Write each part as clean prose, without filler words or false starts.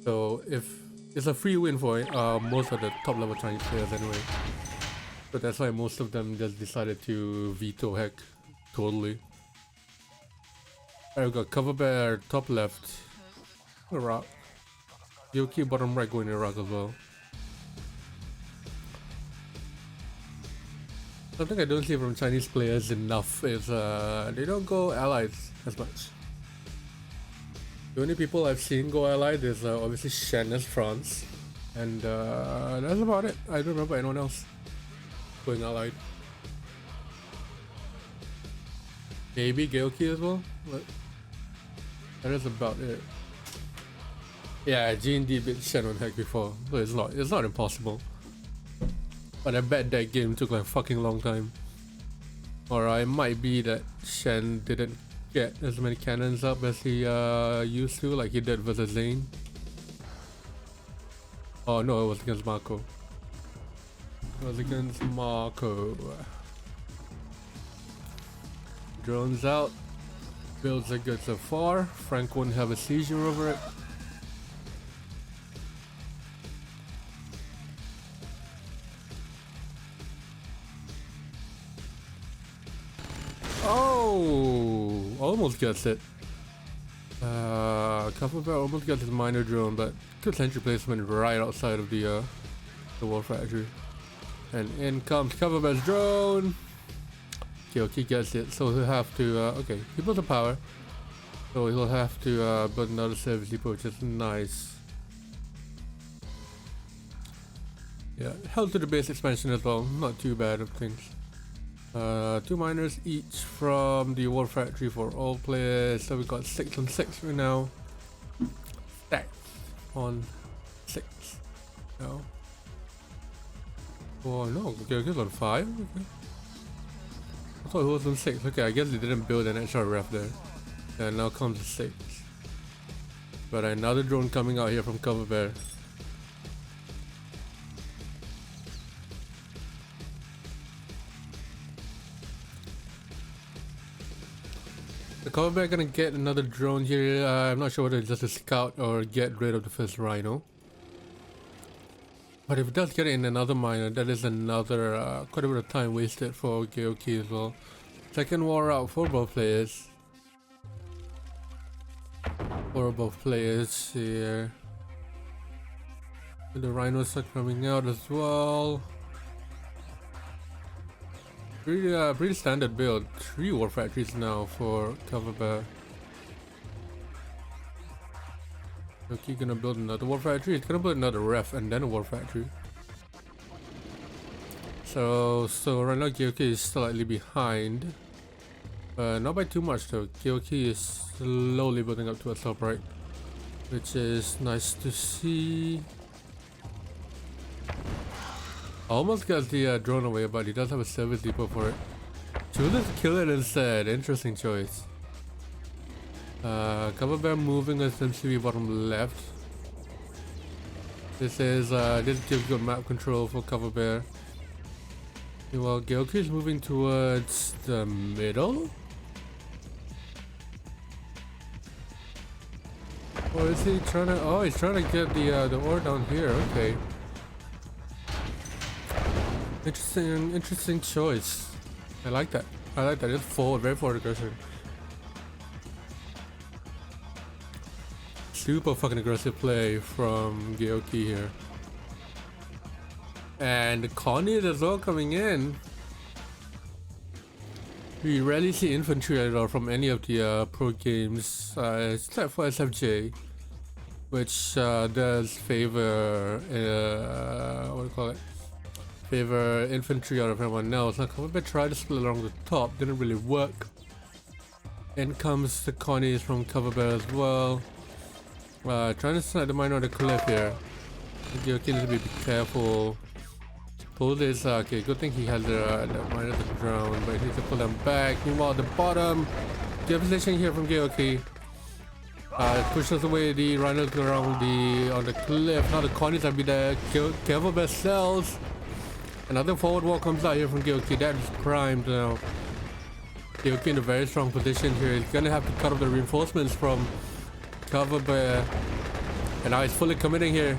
So if it's a free win for most of the top level Chinese players anyway. So that's why most of them just decided to veto heck totally. Alright, we got Coverber top left, Iraq. Gaoke bottom right going Iraq as well. Something I don't see from Chinese players enough is they don't go allies as much. The only people I've seen go allied is obviously Shen as France, and that's about it. I don't remember anyone else going allied. Maybe Gaoke as well, but that is about it. Yeah, G&D beat Shen on heck before, so it's not impossible. But I bet that game took like a fucking long time. Or it might be that Shen didn't get as many cannons up as he used to, like he did versus Zane. Oh no, it was against Marco. It was against Marco. Drones out. Builds are good so far. Frank won't have a seizure over it. Oh, almost gets it. Coverber almost gets his minor drone, but good sentry placement right outside of the war factory. And in comes Coverber's drone. Gaoke gets it, so he'll have to. Okay, he built the power, so he'll have to build another service depot, which is nice. Yeah, held to the base expansion as well. Not too bad of things. 2 miners each from the war factory for all players. So we got 6 on 6 right now. Stacked on 6. No. Oh no, okay, he's on 5. Okay. I thought he was on 6. Okay, I guess they didn't build an extra ref there. And now comes the 6. But another drone coming out here from Coverber. The Coverber gonna get another drone here. I'm not sure whether it's just a scout or get rid of the first rhino. But if it does get in another miner, that is another quite a bit of time wasted for Gaoke as well. Second war out for both players. For both players here. And the rhinos are coming out as well. Pretty standard build. 3 war factories now for Coverber. Okay, gonna build another war factory. It's gonna build another ref and then a war factory. So right now Gaoke is slightly behind. Not by too much though. Gaoke is slowly building up to a top right, which is nice to see. Almost got the drone away, but he does have a service depot for it. Should just kill it instead. Interesting choice. Coverber moving essentially bottom left. This gives good map control for Coverber. While Gaoke is moving towards the middle. Or is he trying to? Oh, he's trying to get the ore down here. Okay. Interesting choice. I like that. It's forward, very forward aggression. Super fucking aggressive play from Gaoke here. And the Connie as well coming in. We rarely see infantry at all from any of the pro games, except for SFJ, which does favor what do you call it? Favor infantry out of everyone else. Now Coverber tried to split along the top, didn't really work. In comes the Connies from Coverber as well. Trying to snipe the miner on the cliff here. Gaoke needs to be careful. Pull this, okay, good thing he has the miner to the ground, but he needs to pull them back. Meanwhile at the bottom, good position here from Gaoke. Pushes away the rhinos around on the cliff. Now the Connies have been there. Coverber cells. Another forward wall comes out here from Gaoke. That is primed now. Gaoke in a very strong position here. He's gonna have to cut off the reinforcements from Coverber. And now he's fully committing here.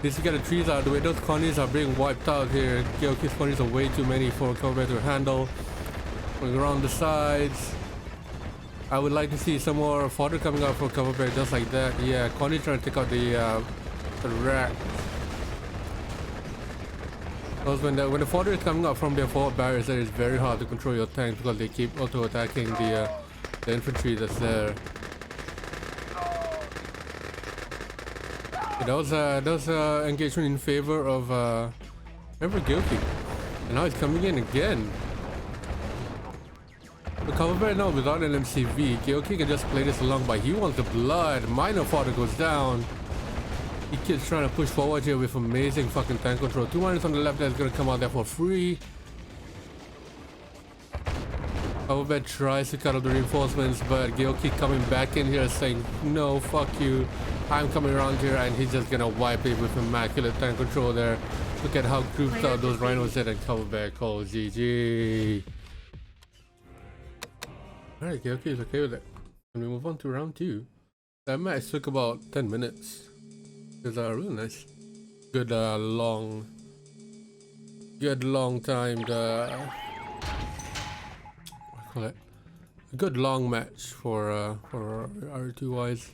Needs to get the trees out of the way. Those colonies are being wiped out here. Gaoke's colonies are way too many for Coverber to handle. Going around the sides. I would like to see some more fodder coming out for Coverber just like that. Yeah, colony trying to take out the rack. Because when the fodder is coming out from their forward barriers, it is very hard to control your tank because they keep auto-attacking the infantry that's there. That was engagement in favor of remember Gaoke. And now he's coming in again. The Coverber now without an MCV, Gaoke can just play this along, but he wants the blood. Minor fodder goes down. He keeps trying to push forward here with amazing fucking tank control. 2 miners on the left that's gonna come out there for free. Coverber tries to cut off the reinforcements, but Gaoke coming back in here saying, no, fuck you. I'm coming around here, and he's just gonna wipe it with immaculate tank control there. Look at how grouped out those rhinos did, and Coverber calls GG. Alright, Gaoke is okay with it. And we move on to round 2. That match took about 10 minutes. It was really nice. Good long timed what do I call it? A good long match for RA2 wise.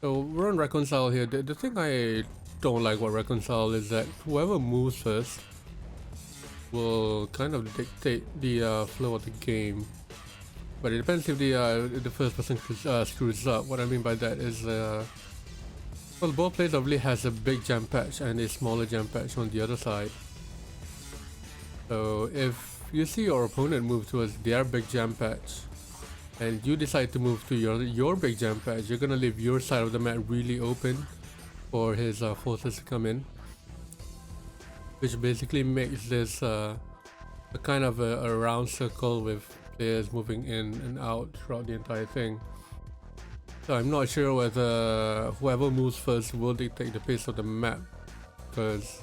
So we're on Reconcile here. The thing I don't like about Reconcile is that whoever moves first will kind of dictate the flow of the game. But it depends if the first person screws up. What I mean by that is well, both players obviously has a big jump patch and a smaller jump patch on the other side. So if you see your opponent move towards their big jump patch and you decide to move to your big jump patch, you're gonna leave your side of the map really open for his forces to come in, which basically makes this a kind of a round circle with players moving in and out throughout the entire thing. So I'm not sure whether whoever moves first will dictate the pace of the map, because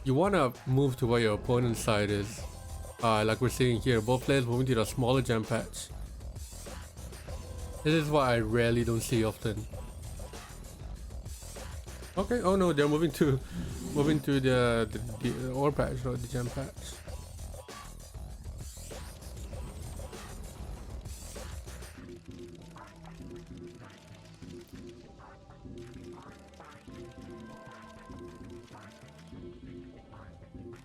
you want to move to where your opponent's side is. Like we're seeing here, both players moving to the smaller jump patch. This is what I rarely don't see often. Okay, oh no, they're moving to the ore patch, not the jump patch.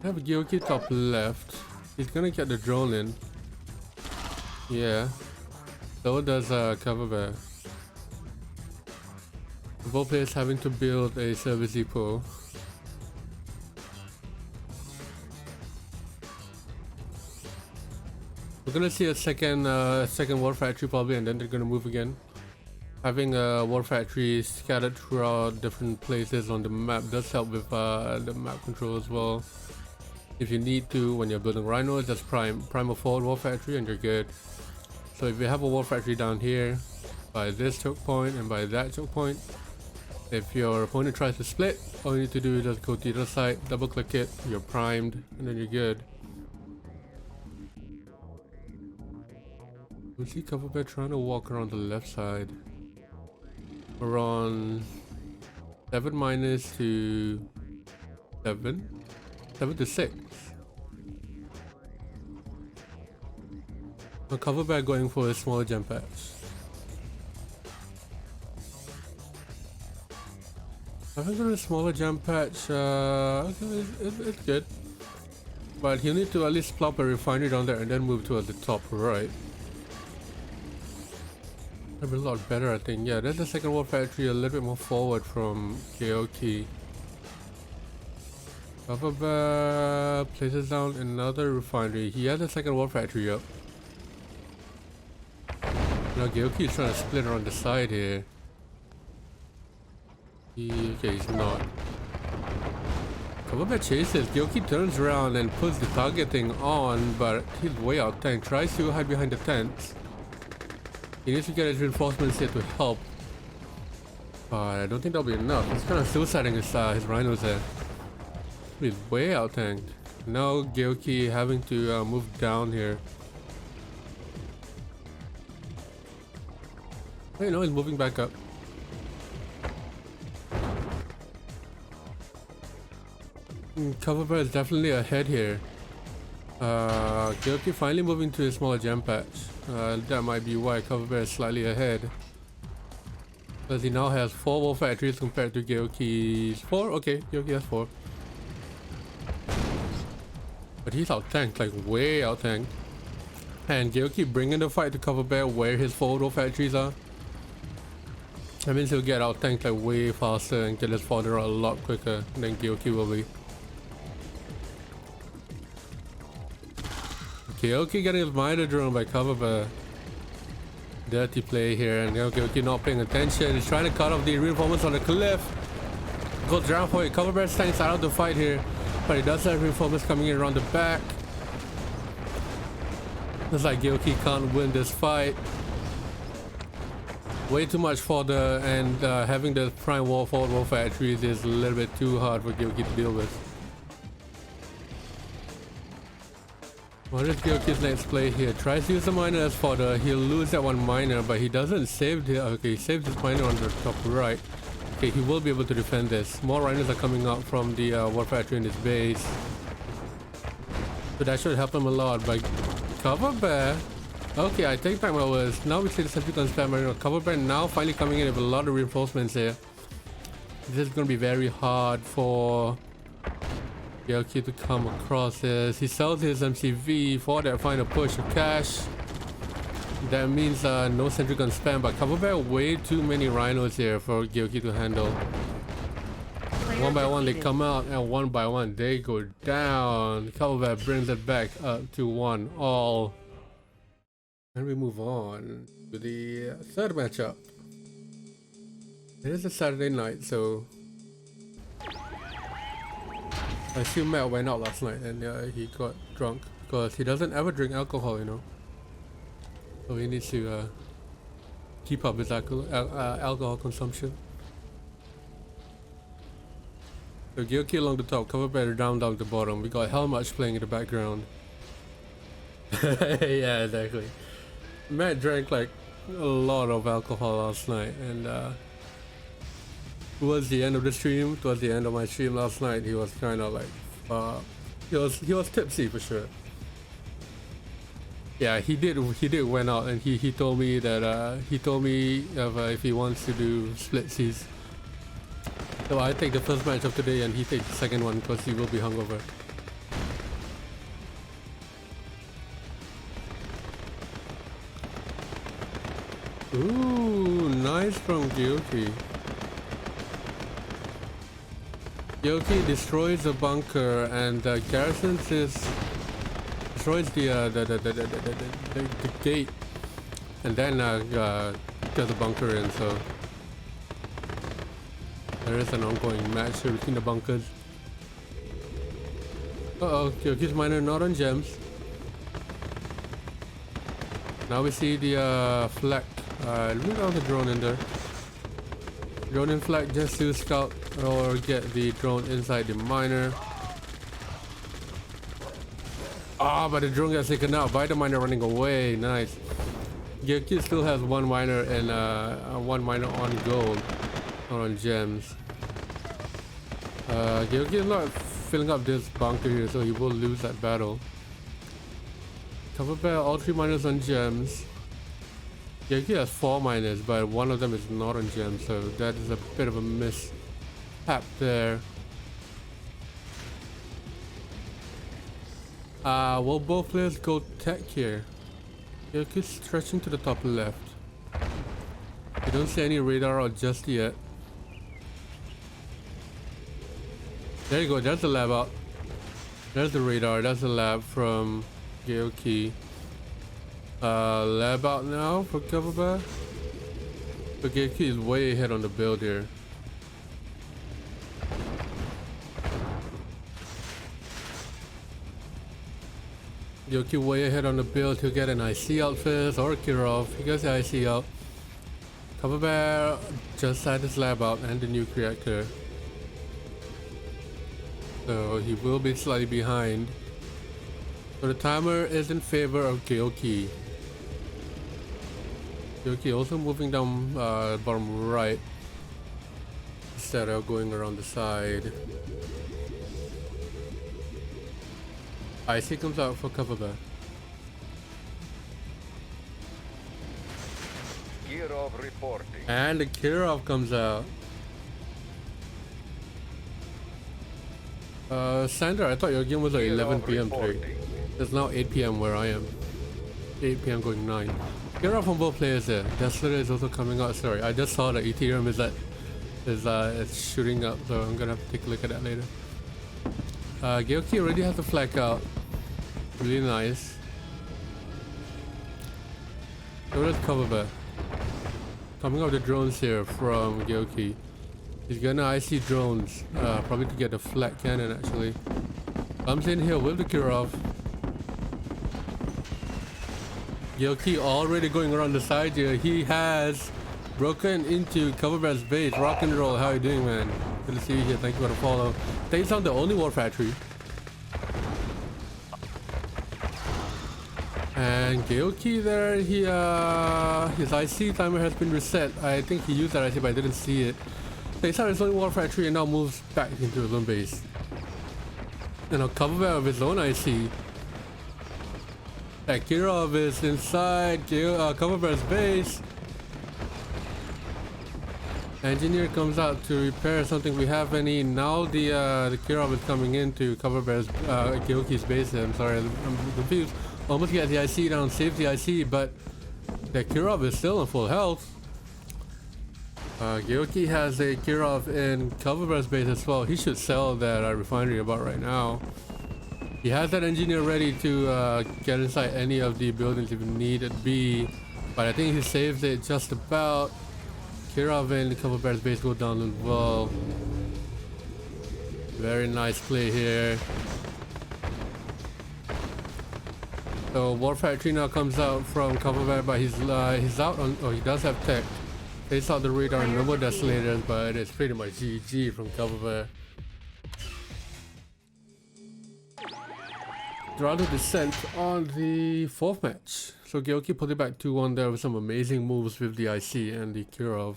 I have a Gaoke top left. He's gonna get the drone in. Yeah. So does Coverber. Both players having to build a service depot. We're gonna see a second war factory probably, and then they're gonna move again. Having a war factory scattered throughout different places on the map does help with the map control as well. If you need to, when you're building rhinos, just prime a forward war factory and you're good. So if you have a war factory down here, by this choke point and by that choke point, if your opponent tries to split, all you need to do is just go to the other side, double click it, you're primed, and then you're good. We see Coverber trying to walk around the left side. We're on 7 minus to 7 to 6. So Coverber going for a small jump patch. I think on a smaller jump patch, okay, it's good. But he'll need to at least plop a refinery down there and then move towards the top right. That'd be a lot better, I think. Yeah, that's the second war factory a little bit more forward from Gaoke. Coverber places down another refinery. He has a second war factory up. Now Gaoke is trying to split around the side here. Okay, he's not. Coverber chases. Gaoke turns around and puts the targeting on, but he's way out tank. Tries to hide behind the tents. He needs to get his reinforcements here to help. But I don't think that'll be enough. He's kind of suiciding his rhinos there. He's way out tanked. Now Gaoke having to move down here. You know, he's moving back up. Coverber is definitely ahead here. Gaoke finally moving to a smaller gem patch. That might be why Coverber is slightly ahead. Because he now has 4 war factories compared to Gaoke's 4. Okay, Gaoke has 4. But he's out tanked, like way out tanked. And Gaoke bringing the fight to Coverber where his 4 war factories are. That means he'll get out tanked like way faster and get his fodder a lot quicker than Gaoke will be. Gaoke getting his miner drone by Coverber. Dirty play here, and Gaoke not paying attention. He's trying to cut off the reinforcements on the cliff. Goes down for it. Coverber staying out of the fight here, but he does have reinforcements coming in around the back. Looks like Gaoke can't win this fight. Way too much fodder, and having the prime war factories is a little bit too hard for Gaoke to deal with. What is Gaoke's next play here? Tries to use the miner as fodder. He'll lose that one miner, but he doesn't save the. Okay, he saves his miner on the top right. Okay, he will be able to defend this. More rhinos are coming out from the war factory in his base, so that should help him a lot. But Coverber. Okay, I take back my words. Now we see the sentry gun spam marine. Coverber now finally coming in with a lot of reinforcements here. This is going to be very hard for Gaoke to come across this. He sells his MCV for that final push of cash. That means no sentry gun spam, but Coverber way too many rhinos here for Gaoke to handle. One by one they come out, and one by one they go down. Coverber brings it back up to 1-all. And we move on to the third matchup. It is a Saturday night, so I assume Matt went out last night and he got drunk because he doesn't ever drink alcohol, you know. So he needs to keep up his alcohol consumption. So Gaoke along the top, Coverber down the bottom. We got Hellmatch playing in the background. Yeah, exactly. Matt drank like a lot of alcohol last night, and towards the end of the stream, towards the end of my stream last night, he was kind of like, he was tipsy for sure. Yeah, he did went out, and he told me that if he wants to do splitsies. So I take the first match of today, and he takes the second one because he will be hungover. Ooh, nice from Gaoke. Gaoke destroys the bunker and garrisons destroys the gate, and then gets the bunker in. So there is an ongoing match here between the bunkers. Gaoke's miner not on gems. Now we see the flak. Look out the drone in there. Drone in flag just to scout or get the drone inside the miner. But the drone gets taken out by the miner running away. Nice. Gaoke still has one miner and one miner on gold, not on gems. Gaoke is not filling up this bunker here, so he will lose that battle. Coverber, all 3 miners on gems. Gaoke has 4 miners, but one of them is not on gems, so that is a bit of a mishap there. Will both players go tech here? Gaoke stretching to the top left. You don't see any radar out just yet. There you go, there's the lab out. There's the radar, that's the lab from Gaoke. Lab out now for Coverber. But Gaoke is way ahead on the build here. Gaoke way ahead on the build. He'll get an IC out first or a Kirov. He gets the IC out. Coverber just had his lab out and the nuke reactor. So he will be slightly behind. So the timer is in favor of Gaoke. Gaoke also moving down bottom right instead of going around the side. IC comes out for Coverber. Kirov reporting. And the Kirov comes out. Sandra, I thought your game was like 11 p.m. today. It's now 8 p.m. where I am. 8 p.m. going 9. Kirov from both players there. Deslator is also coming out. Sorry, I just saw the Ethereum is shooting up, so I'm gonna have to take a look at that later. Gaoke already has the flag out. Really nice. So let's Coverber. Coming out the drones here from Gaoke. He's gonna IC drones, probably to get the flat cannon actually. Comes in here with the Kirov. Gaoke already going around the side here. He has broken into Coverber's base. Rock and roll, how you doing, man? Good to see you here. Thank you for the follow. Takes on the only war factory. And Gaoke there, his IC timer has been reset. I think he used that IC, but I didn't see it. Takes out his own war factory and now moves back into his own base. And now Coverber of his own IC. Kirov is inside Coverber's base. Engineer comes out to repair something we have any. Now the Kirov is coming into Coverber's Gaoke's base. I'm sorry, I'm confused. Almost get the IC down, save the IC, but the Kirov is still in full health. Gaoke has a Kirov in Coverber's base as well. He should sell that refinery about right now. He has that engineer ready to get inside any of the buildings if needed be, but I think he saved it just about. Kirov and Coverber's base go down as well. Very nice play here. So War Factory now comes out from Coverber, but he's out on. Oh, he does have tech. Takes out the radar and no more desolators, but it's pretty much GG from Coverber. Draw descent on the 4th match. So Gaoke put it back 2-1 there with some amazing moves with the IC and the Kirov.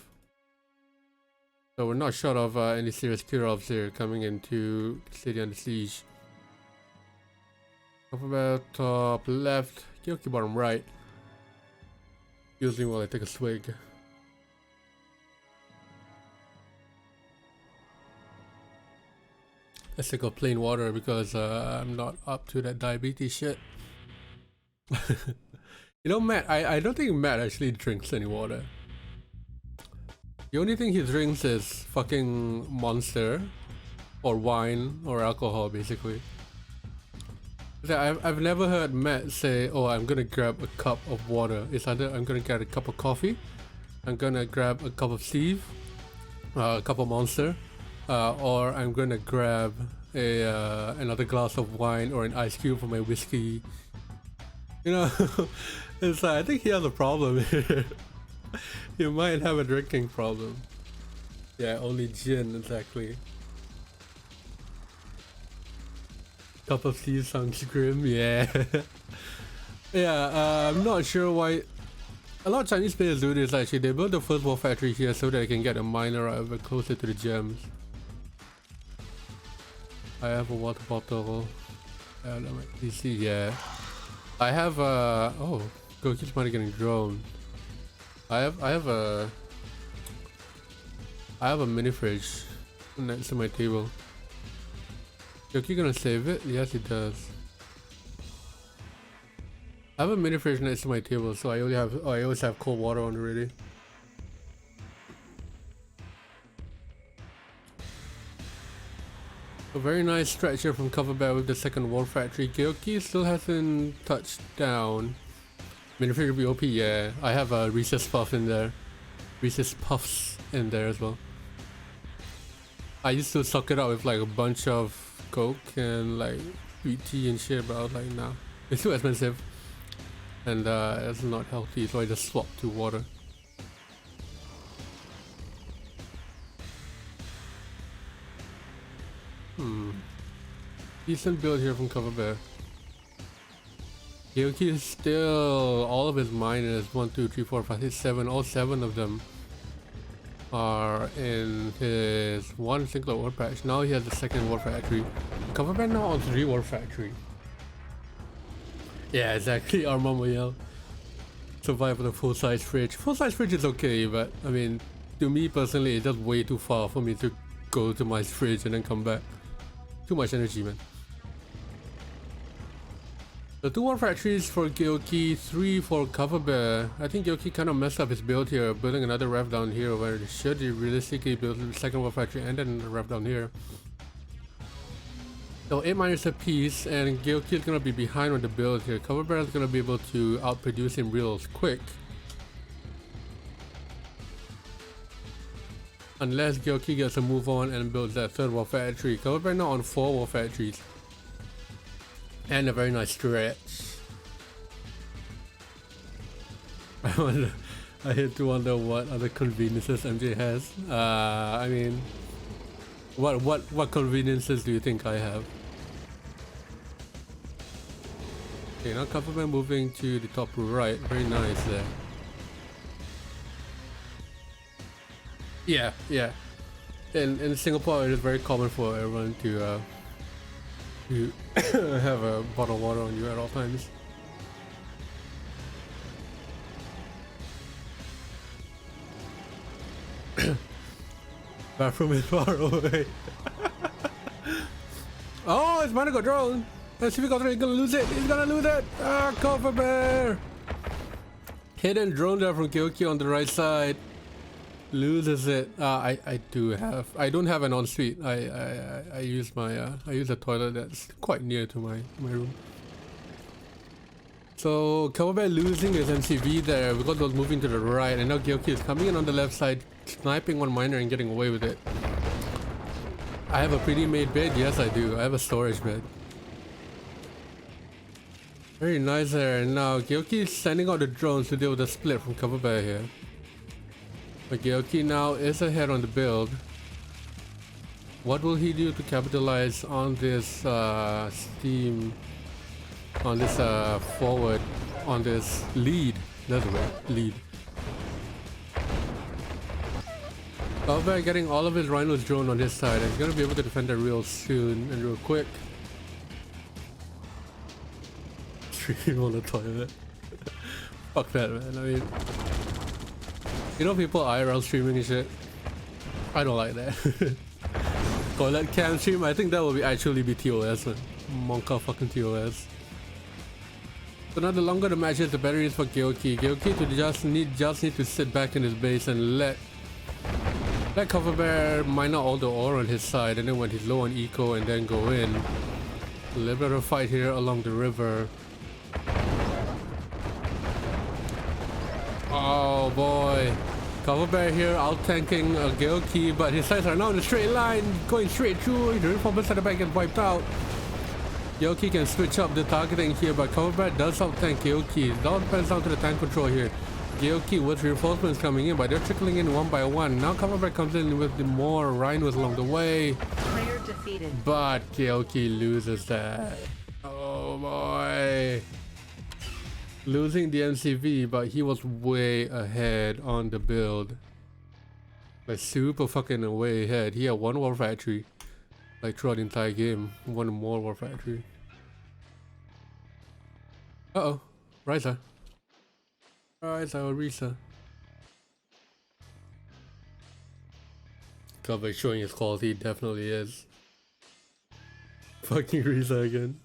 So we're not short of any serious Kirovs here coming into City Under Siege. Coverber top left, Gaoke bottom right. Using while I take a swig. Let's take a plain water because I'm not up to that diabetes shit. You know, Matt, I don't think Matt actually drinks any water. The only thing he drinks is fucking Monster or wine or alcohol, basically. I've never heard Matt say, oh, I'm gonna grab a cup of water. It's either I'm gonna get a cup of coffee, I'm gonna grab a cup of Steve, a cup of Monster, or I'm gonna grab another glass of wine or an ice cube for my whiskey. You know, it's like, I think he has a problem here. He might have a drinking problem. Yeah, only gin, exactly. Cup of tea sounds grim, yeah. Yeah, I'm not sure why. A lot of Chinese players do this actually. They build the first war factory here so that they can get a miner out of it closer to the gems. I have a water bottle. I have my PC, yeah. I have oh, Gaoke's might getting drone. I have a mini fridge next to my table. Gaoke gonna save it? Yes, he does. I have a mini fridge next to my table, so I always have cold water on already. A very nice stretch here from Coverber with the second war factory. Gaoke still hasn't touched down. Mini fridge will be OP, yeah. I have a Riza's puff in there. Riza's puffs in there as well. I used to suck it out with like a bunch of Coke and like sweet tea and shit, but I was like, nah, it's too expensive and it's not healthy, so I just swapped to water. Decent build here from Coverber. Gaoke is still all of his miners 1, 2, 3, 4, 5, 6, 7. All 7 of them are in his one single war patch. Now he has the second war factory. Coverber now on 3 war factory. Yeah, exactly. Armageddon. Survive with a full size fridge. Full size fridge is okay, but I mean, to me personally, it's just way too far for me to go to my fridge and then come back. Too much energy, man. The 2 war factories for Gaoke, 3 for Coverber. I think Gaoke kind of messed up his build here, building another ref down here where it should realistically build the second war factory and then the ref down here. So 8 miners apiece, and Gaoke is gonna be behind on the build here. Coverber is gonna be able to outproduce him real quick. Unless Gaoke gets a move on and builds that 3rd war factory. Coverber now on 4 war factories. And a very nice stretch. I hate to wonder what other conveniences MJ has. I mean, what conveniences do you think I have? Okay, now Coverber moving to the top right. Very nice there. Yeah. In Singapore, it is very common for everyone to have a bottle of water on you at all times. Bathroom is far away. Oh, it's Monaco drone. Let's see if he's gonna lose it. He's gonna lose it. Ah, Coverber. Hidden drone there from Gaoke on the right side. Loses it. I don't have an ensuite. I use a toilet that's quite near to my room. So Coverber losing his MCV there because it was moving to the right, and now Gaoke is coming in on the left side, sniping one miner and getting away with it. I have a pre-made bed. Yes, I do. I have a storage bed. Very nice there. Now Gaoke is sending out the drones to deal with the split from Coverber here. But Gaoke now is ahead on the build. What will he do to capitalize on this steam, on this forward, on this lead? That's the word, lead. Coverber getting all of his rhinos drone on his side, and he's gonna be able to defend that real soon and real quick. Stream on the toilet. Fuck that, man. I mean, you know, people IRL streaming and shit. I don't like that. Toilet cam stream. I think that will actually be TOS, man. Monka fucking TOS. So now the longer the match is, the better it is for Gaoke. Gaoke to just need to sit back in his base and let Coverber mine out all the ore on his side, and then when he's low on eco, and then go in. A little bit of a fight here along the river. Oh boy, Coverber here out-tanking Gaoke, but his sides are now in a straight line, going straight through. The reinforcements at the back gets wiped out. Gaoke can switch up the targeting here, but Coverber does out-tank Gaoke. It all depends down to the tank control here. Gaoke with reinforcements coming in, but they're trickling in one by one. Now Coverber comes in with the more rhinos along the way. Player defeated. But Gaoke loses that. Oh boy. Losing the MCV, but he was way ahead on the build. Like super fucking way ahead. He had 1 war factory. Like throughout the entire game. 1 more war factory. Uh-oh. Riza. Riza or Riza. Cover showing his quality, definitely is. Fucking Riza again.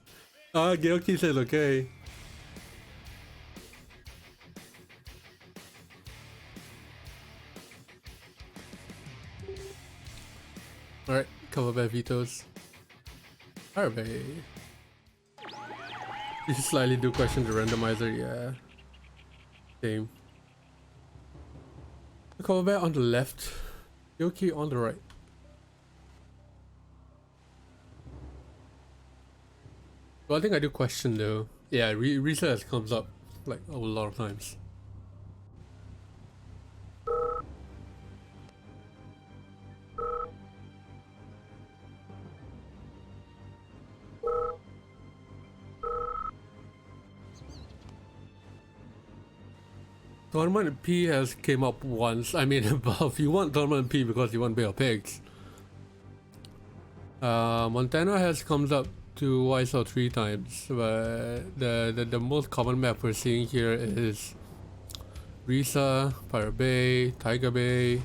Gaoke says okay. Alright, Coverber vetoes. Alright. You slightly do question the randomizer, yeah. Same. Coverber on the left, Gaoke on the right. Well, I think I do question though. Yeah, Riza comes up like a lot of times. Dormant P has came up once. I mean, above. You want Dormant P because you want Bay of Pigs. Montana has comes up twice or 3 times, but the most common map we're seeing here is Riza, Pirate Bay, Tiger Bay,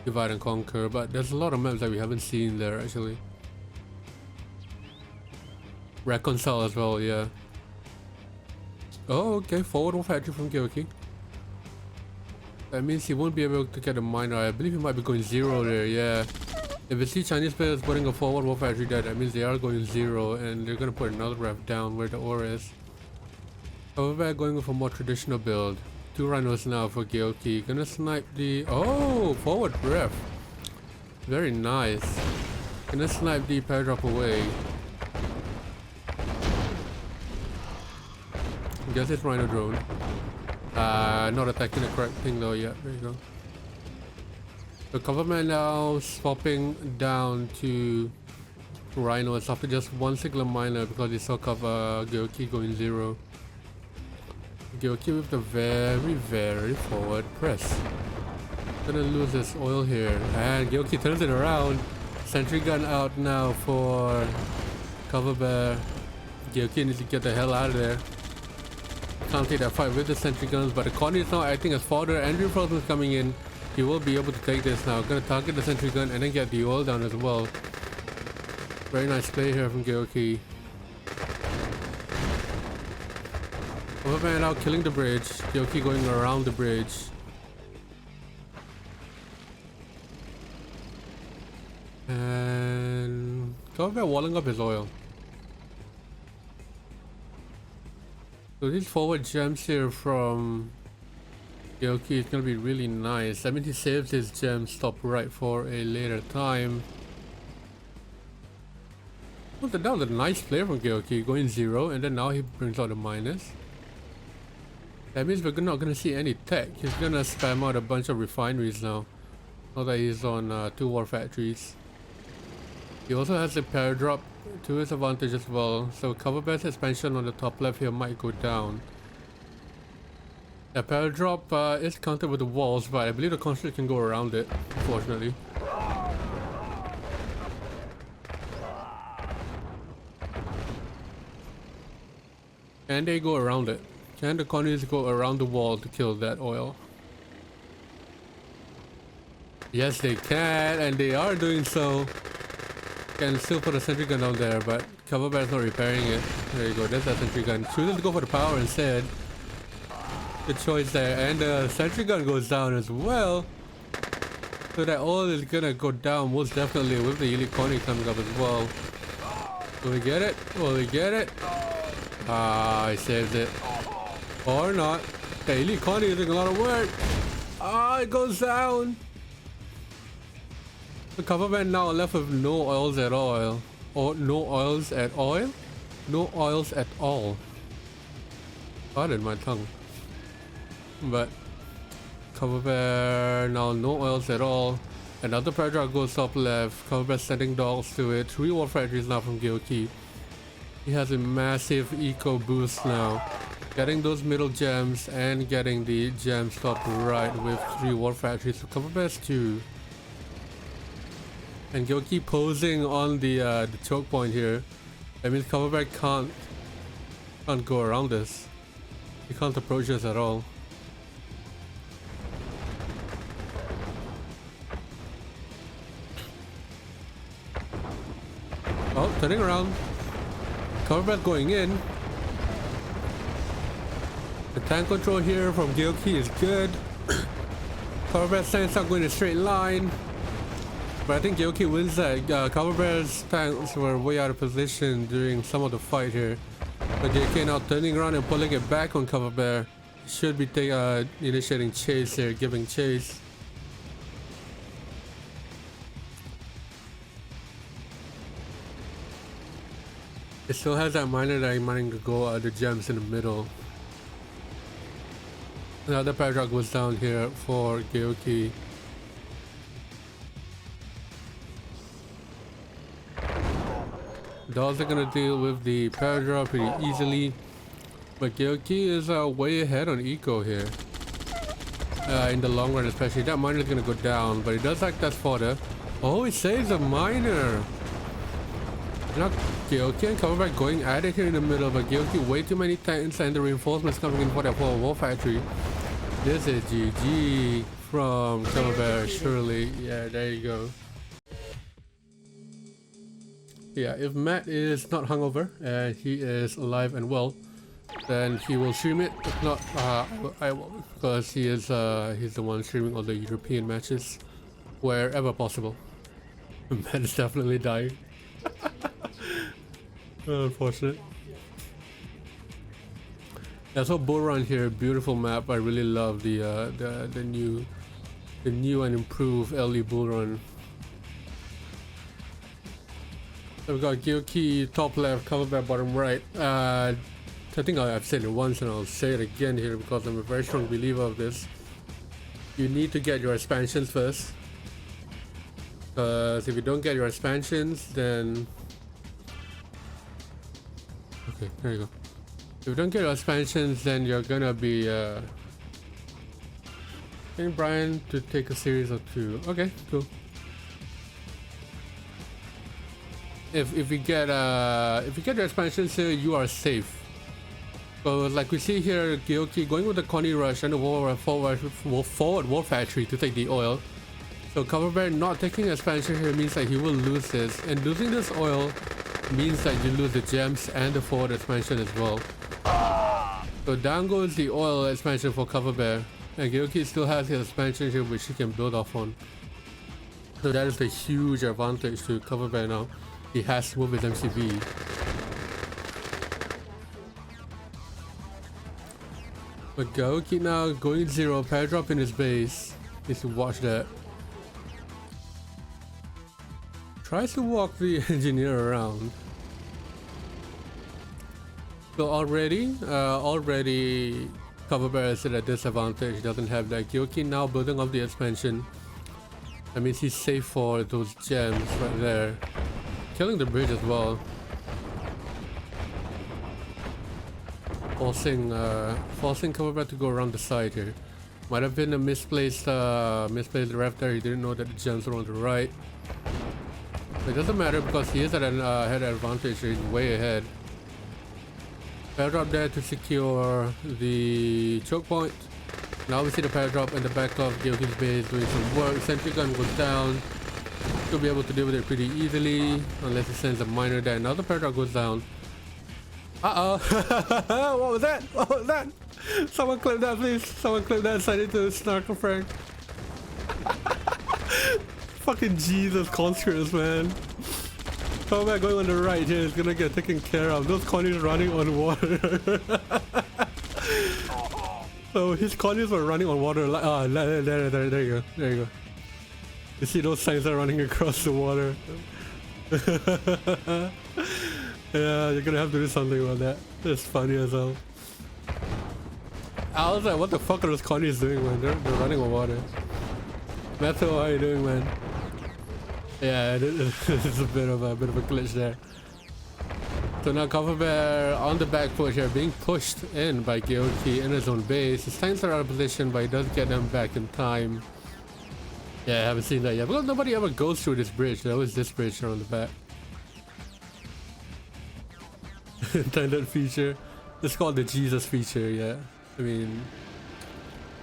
Divide and Conquer, but there's a lot of maps that we haven't seen there actually. Reconcile as well, yeah. Oh, okay, forward wolf hatchery from Gaoke. That means he won't be able to get a miner. I believe he might be going 0 there, yeah. If you see Chinese players putting a forward wolf hatchery there, that means they are going 0 and they're gonna put another ref down where the ore is. However, going with a more traditional build. 2 rhinos now for Gaoke. Gonna snipe the... Oh! Forward ref. Very nice. Gonna snipe the paradrop away. Guess it's rhino drone. Not attacking the correct thing though yet. There you go. The Coverman now swapping down to rhinos after just 1 singular miner because he saw cover Gaoke going 0. Gaoke with the very forward press. Gonna lose his oil here. And Gaoke turns it around. Sentry gun out now for Coverber. Gaoke needs to get the hell out of there. Can't take that fight with the sentry guns, but the Connie is now acting as fodder. Andrew Frozen is coming in. He will be able to take this now. Gonna target the sentry gun and then get the oil down as well. Very nice play here from Gaoke. Overman now killing the bridge. Gaoke going around the bridge. And Coverman walling up his oil. So these forward gems here from Gaoke is going to be really nice. I mean, he saves his gems top right for a later time. Well, that was a nice play from Gaoke, going 0 and then now he brings out a minus. That means we're not going to see any tech. He's going to spam out a bunch of refineries now. Now that he's on 2 war factories. He also has a paradrop to his advantage as well, so Coverber's expansion on the top left here might go down. The paradrop is countered with the walls, but I believe the construct can go around it, unfortunately. Can they go around it? Can the colonies go around the wall to kill that oil? Yes, they can, and they are doing so. Can still put a sentry gun down there, but Coverber is not repairing it. There you go, there's that sentry gun. Chooses to go for the power instead. Good choice there, and the sentry gun goes down as well. So that oil is gonna go down most definitely with the elite colony coming up as well. Will we get it? Will we get it? Ah, he saves it. Or not. The elite colony is doing a lot of work. Ah, it goes down. The Coverman now left with no oils at all. Or no oils at oil? No oils at all. Pardon my tongue. But Coverbear now no oils at all. Another paradrop goes top left. Coverbear sending dogs to it. 3 war factories now from Gaoke. He has a massive eco boost now. Getting those middle gems and getting the gems top right with 3 war factories. So Coverbear's 2. And Gaoke posing on the choke point here. That means Coverbear can't go around this. He can't approach us at all. Oh, turning around. Coverbear going in. The tank control here from Gaoke is good. Coverbear stands up going in a straight line. But I think Gaoke wins that. Coverbear's tanks were way out of position during some of the fight here. But Gaoke now turning around and pulling it back on Coverbear. Should be initiating chase here, giving chase. It still has that miner that I'm mining to go the gems in the middle. Another paradrop goes down here for Gaoke. Dogs are gonna deal with the paradrop pretty easily. But Gaoke is way ahead on eco here. In the long run especially. That miner is gonna go down, but he does like that fodder. Oh, he saves a miner. Now Gaoke and Coverber going at it here in the middle, but Gaoke way too many titans and the reinforcements coming in for that whole war factory. This is GG from Coverber, surely. Yeah, there you go. Yeah, if Matt is not hungover and he is alive and well, then he will stream it. If not, I will, because he's the one streaming all the European matches wherever possible. Matt is definitely dying. Unfortunate. Yeah, so Bull Run here, beautiful map. I really love the new and improved LE Bull Run. So we've got Gaoke top left, Coverber bottom right. I think I've said it once and I'll say it again here because I'm a very strong believer of this. You need to get your expansions first. Because if you don't get your expansions, then... Okay, there you go. If you don't get your expansions, then you're gonna be... getting Brian to take a series or two. Okay, cool. If you get your expansions here, you are safe. So like we see here, Gaoke going with the Connie Rush and the forward war factory to take the oil. So Coverber not taking expansion here means that he will lose this, and losing this oil means that you lose the gems and the forward expansion as well. So down goes the oil expansion for Coverber, and Gaoke still has his expansion here which he can build off on. So that is the huge advantage to Coverber now. He has to move his MCV. But Gaoke now going 0, pair drop in his base. Needs to watch that. Tries to walk the engineer around. So already Coverber is at a disadvantage. He doesn't have that. Gaoke now building up the expansion. That means he's safe for those gems right there. Killing the bridge as well. Forcing Coverber to go around the side here. Might have been a misplaced ref there. He didn't know that the gems were on the right. It doesn't matter because he is at an head advantage. He's way ahead. Pair drop there to secure the choke point. Now we see the pair drop in the back of Gaoke's base doing some work. Sentry gun goes down. He'll be able to deal with it pretty easily unless he sends a miner there. Another pair drop goes down. Uh-oh. What was that? What was that? Someone clip that, please. Someone clip that and send it to Snarker Frank. Fucking Jesus conscripts, man. Coverber going on the right here is gonna get taken care of. Those connies running on water. So his connies were running on water. There you go. There you go. You see those signs are running across the water. Yeah, you're gonna have to do something about that. It's funny as hell. I was like, what the fuck are those connies doing, man? They're running on water. Metal, how are you doing, man? Yeah, it's a bit of a glitch there. So now Coverber on the back foot here, being pushed in by Gaoke in his own base. His tanks are out of position, but he does get them back in time. Yeah, I haven't seen that yet. Because nobody ever goes through this bridge. There was this bridge here on the back. Intended feature. It's called the Jesus feature, yeah. I mean,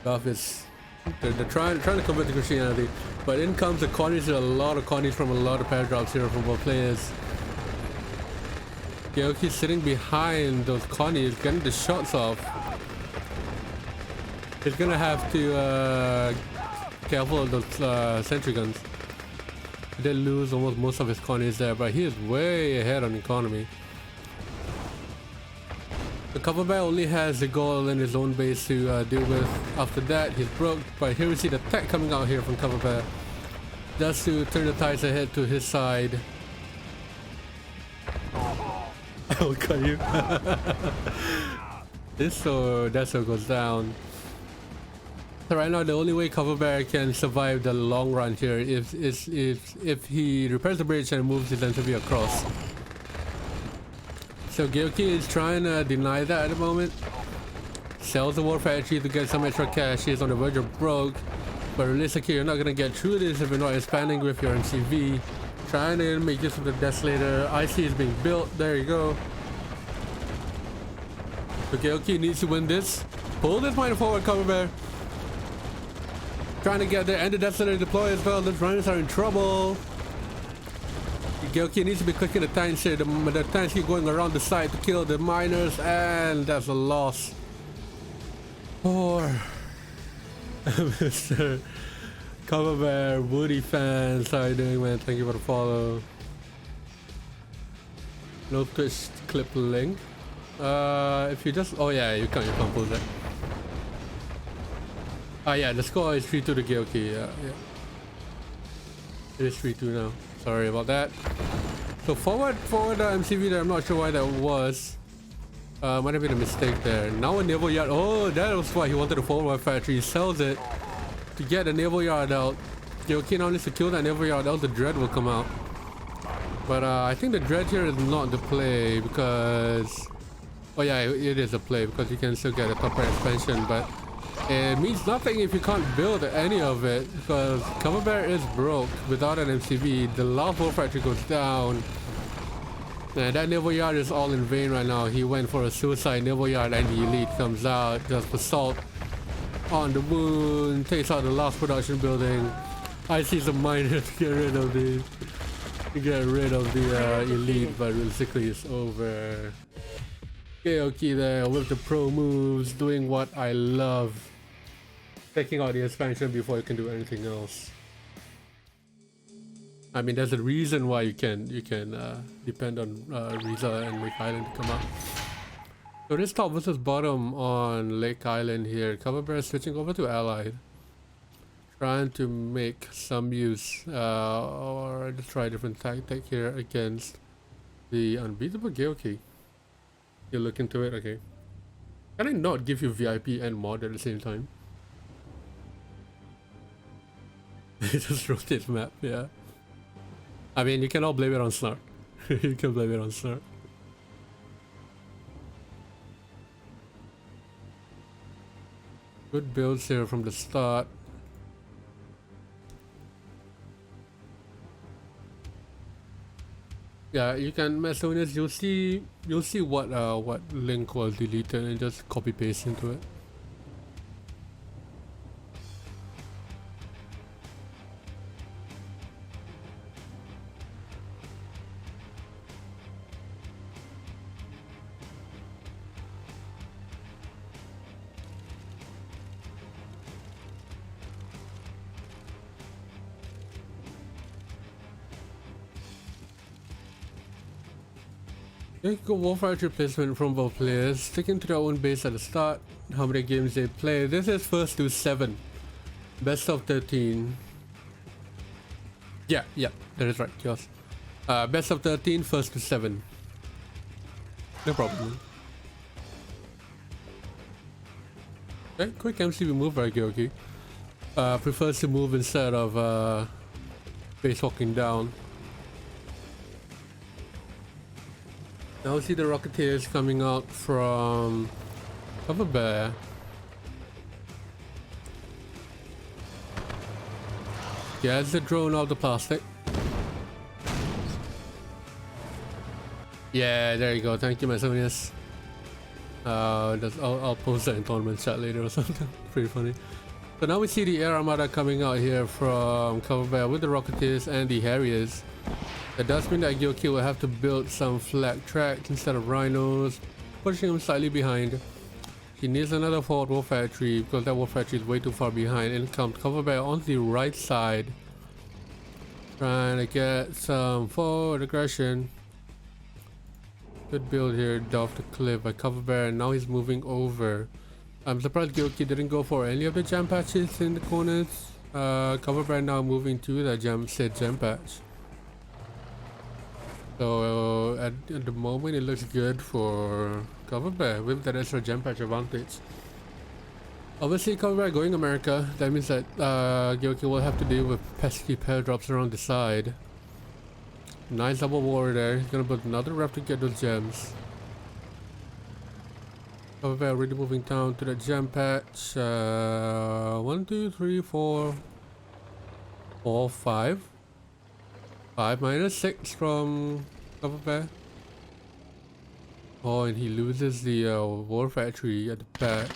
stuff is... They're trying to convert to Christianity, but in comes the connies. There are a lot of connies from a lot of pair drops here from both players. Gaoke's sitting behind those connies, getting the shots off. He's gonna have to careful of those sentry guns. He did lose almost most of his connies there, but he is way ahead on economy. The Coverber only has the goal in his own base to deal with. After that, he's broke. But here we see the tech coming out here from Coverber, just to turn the tides ahead to his side. I'll cut you. That so goes down. So right now, the only way Coverber can survive the long run here is if he repairs the bridge and moves his MCV across. So Gaoke is trying to deny that at the moment. Sells the war factory to get some extra cash. He's on the verge of broke. But realistically, you're not gonna get through this if you're not expanding with your MCV. Trying to make use of the Desolator. IC is being built. There you go. So Gaoke needs to win this. Pull this miner forward, Coverber. Trying to get there, and the Desolator deploy as well. The runners are in trouble. Gaoke needs to be clicking the tanks here. The tanks keep going around the side to kill the miners, and that's a loss. Poor Mr. Coverber, Woody fans, how you doing, man? Thank you for the follow. No Twitch clip link. If you just, oh yeah, you can't pull that. Ah yeah, the score is 3-2 to Gaoke. Yeah. It is 3-2 now. Sorry about that. So forward MCV there. I'm not sure why that was. Might have been a mistake there. Now a naval yard. Oh, that was why he wanted the forward factory. He sells it to get the naval yard out. Gaoke now needs to kill that naval yard, else the dread will come out. But I think the dread here is not the play because, oh yeah, it is a play because you can still get a copper expansion, but it means nothing if you can't build any of it because Coverber is broke without an MCV. The last war factory goes down. And that naval yard is all in vain right now. He went for a suicide naval yard and the elite comes out, just assault on the moon, takes out the last production building. I see some miners to get rid of the elite, but realistically it's over. Gaoke there with the pro moves, doing what I love. Taking out the expansion before you can do anything else. I mean, there's a reason why you can depend on Riza and Lake Island to come up. So this top versus bottom on Lake Island here. Coverber is switching over to Allied. Trying to make some use or just try a different tactic here against the unbeatable Gaoke. You look into it, okay. Can I not give you VIP and mod at the same time? It just rotates map, yeah. I mean, you can all blame it on Snark. You can blame it on Snark. Good builds here from the start. Yeah, you can, as soon as you'll see what link was deleted and just copy paste into it. Good warfare placement from both players, sticking to their own base at the start. How many games they play? This is first to 7, best of 13. Yeah, that is right, yes. Best of 13, first to 7. No problem. Okay, quick MCV move by Gaoke. Prefers to move instead of base walking down. Now we see the Rocketeers coming out from Coverber. Gets the drone out of the plastic. Yeah, there you go. Thank you, Mesonius. I'll post that in tournament chat later or something. Pretty funny. So now we see the Air Armada coming out here from Coverber with the Rocketeers and the Harriers. That does mean that Gaoke will have to build some flat tracks instead of rhinos, pushing him slightly behind. He needs another forward war factory because that war factory is way too far behind, and comes Coverber on the right side. Trying to get some forward aggression. Good build here, off the cliff by Coverber, and now he's moving over. I'm surprised Gaoke didn't go for any of the jam patches in the corners. Coverber now moving to the jam patch. So at the moment it looks good for Coverber with that extra jam patch advantage. Obviously Coverber going America, that means that Gaoke will have to deal with pesky pair drops around the side. Nice double war there, he's gonna put another ref to get those gems. Coverber already moving down to the gem patch. 1, 2, 3, 4, 4, 5. 5 minus 6 from Coverber. Oh, and he loses the war factory at the back.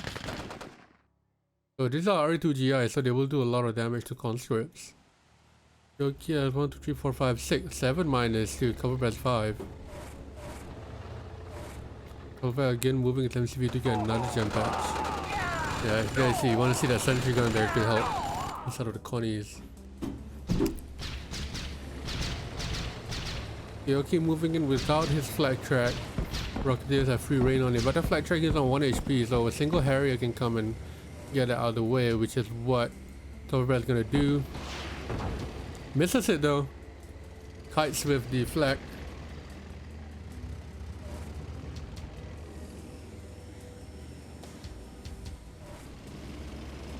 So these are RA2 GI, so they will do a lot of damage to conscripts. Gaoke has 1, 2, 3, 4, 5, 6, 7 minus to Coverber's 5. Coverber again moving its MCV to get another gem patch. Yeah, you guys see, you want to see that sentry gun there could help instead of the Connies. Gaoke moving in without his flag track. Rocketeers have free reign on it, but the flag track is on 1 HP, so a single Harrier can come and get it out of the way, which is what Coverber is gonna do. Misses it though. Kites with the flag.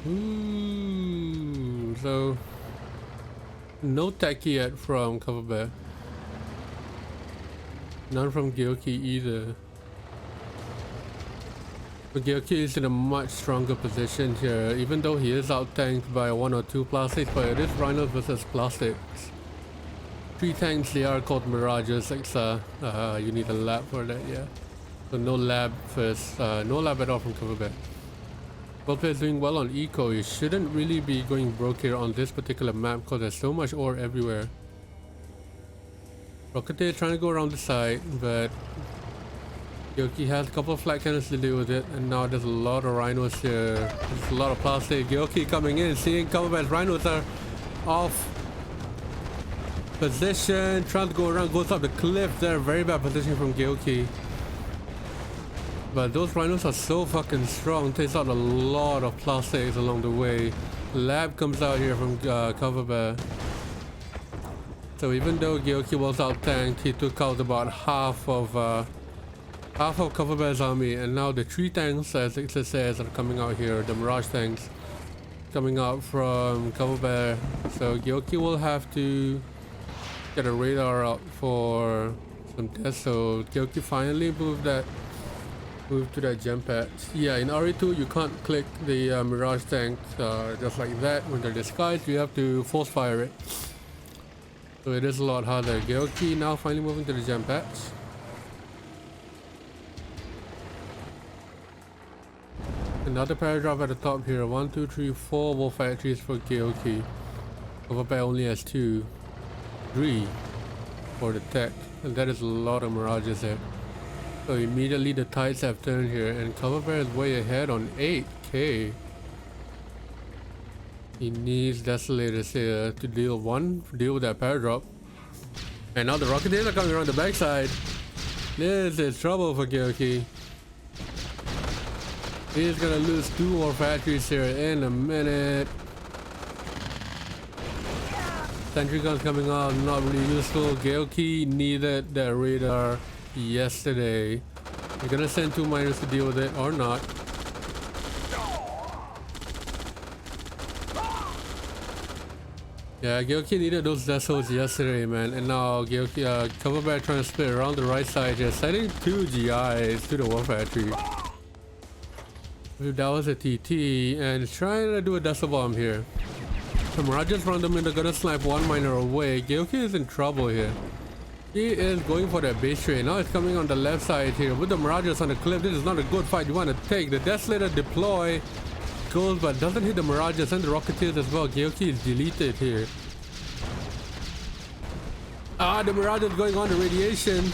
Ooh, so no tech yet from Coverber. None from Gaoke either. But Gaoke is in a much stronger position here, even though he is out-tanked by 1 or 2 plastics, but it is Rhinos versus plastics. 3 tanks, they are called Mirages, you need a lab for that, yeah. So no lab first, no lab at all from Coverber. Both players doing well on eco. You shouldn't really be going broke here on this particular map because there's so much ore everywhere. Rocketeer trying to go around the side, but Gaoke has a couple of flat cannons to deal with it, and now there's a lot of rhinos here. There's a lot of plastic. Gaoke coming in, seeing Coverber's rhinos are off position, trying to go around, goes up the cliff there. Very bad position from Gaoke. But those rhinos are so fucking strong, takes out a lot of plastics along the way. Lab comes out here from Coverber. So even though Gaoke was out-tanked, he took out about half of Coverber's army, and now the 3 tanks, as it says, are coming out here. The Mirage tanks coming out from Coverber. So Gaoke will have to get a radar out for some tests. So Gaoke finally moved to that gem patch. Yeah, in RA2 you can't click the Mirage tank just like that when they're disguised. You have to force fire it. So it is a lot harder. Gaoke now finally moving to the gem patch. Another paragraph at the top here. 1, 2, 3, 4 war factories for Gaoke. Coverber only has 2, 3 for the tech, and that is a lot of Mirages there. So immediately the tides have turned here, and Coverber is way ahead on 8k. He needs Desolators here to deal with that paradrop. And now the Rocketeers are coming around the backside. This is trouble for Gaoke. He's gonna lose 2 more factories here in a minute. Sentry guns coming out, not really useful. Gaoke needed that radar yesterday. You're gonna send 2 miners to deal with it or not. Yeah, Gaoke needed those vessels yesterday, man, and now Gaoke, Coverber trying to split around the right side here, sending 2 GIs to the war factory. That was a TT, and trying to do a Desert Bomb here. The Mirages round them in, they're gonna snipe 1 miner away. Gaoke is in trouble here. He is going for that base trade. Now it's coming on the left side here with the Mirages on the cliff. This is not a good fight you want to take. The Desolator deploy goes, but doesn't hit the Mirages and the Rocketeers as well. Gaoke is deleted here. The Mirages going on the radiation.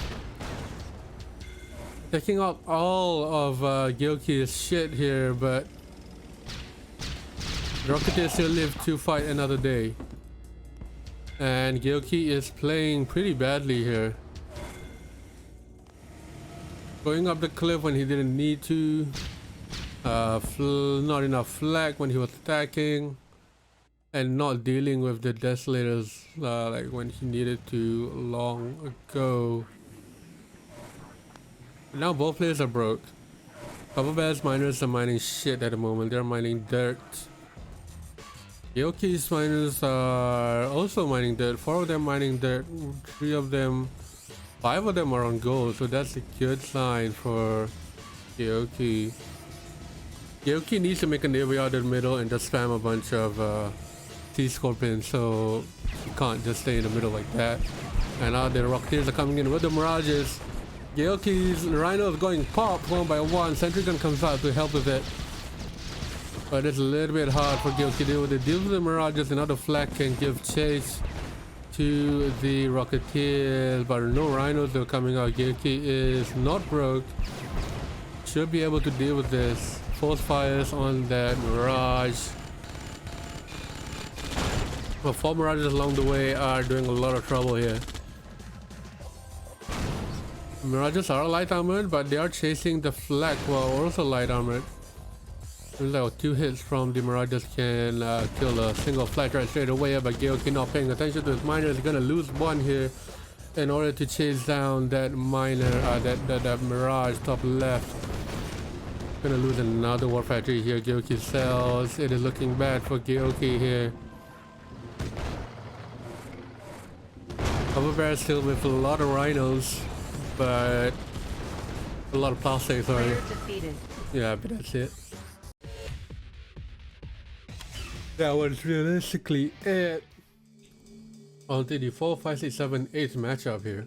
Taking out all of Gaoke's shit here, but the Rocketeers still live to fight another day. And Gaoke is playing pretty badly here. Going up the cliff when he didn't need to. Not enough flag when he was attacking. And not dealing with the Desolators like when he needed to long ago. Now both players are broke. Coverber's miners are mining shit at the moment. They're mining dirt. Gaoke's miners are also mining dirt. 4 of them mining dirt. 5 of them are on gold. So that's a good sign for Gaoke. Gaoke needs to make a navy out in the middle and just spam a bunch of Sea Scorpions, so you can't just stay in the middle like that. And now the Rocketeers are coming in with the Mirages. Gaoke's Rhino is going pop one by one. Sentry Gun comes out to help with it. But it's a little bit hard for Gaoke to deal with it. Deal with the Mirages, and now the Flak can give chase to the Rocketeers. But no Rhinos are coming out. Gaoke is not broke. Should be able to deal with this. Force fires on that Mirage. But 4 Mirages along the way are doing a lot of trouble here. Mirages are light armored, but they are chasing the Flak while also light armored. Like 2 hits from the Mirages can kill a single Flak right straight away, but Gaoke not paying attention to his miner is gonna lose 1 here in order to chase down that miner, that Mirage top left. Gonna lose another War Factory here. Gaoke sells. It is looking bad for Gaoke here. Coverber still with a lot of Rhinos, but a lot of plastic, sorry. Yeah, but that's it. That was realistically it. On to the 4, 5, 6, 7, 8 matchup here.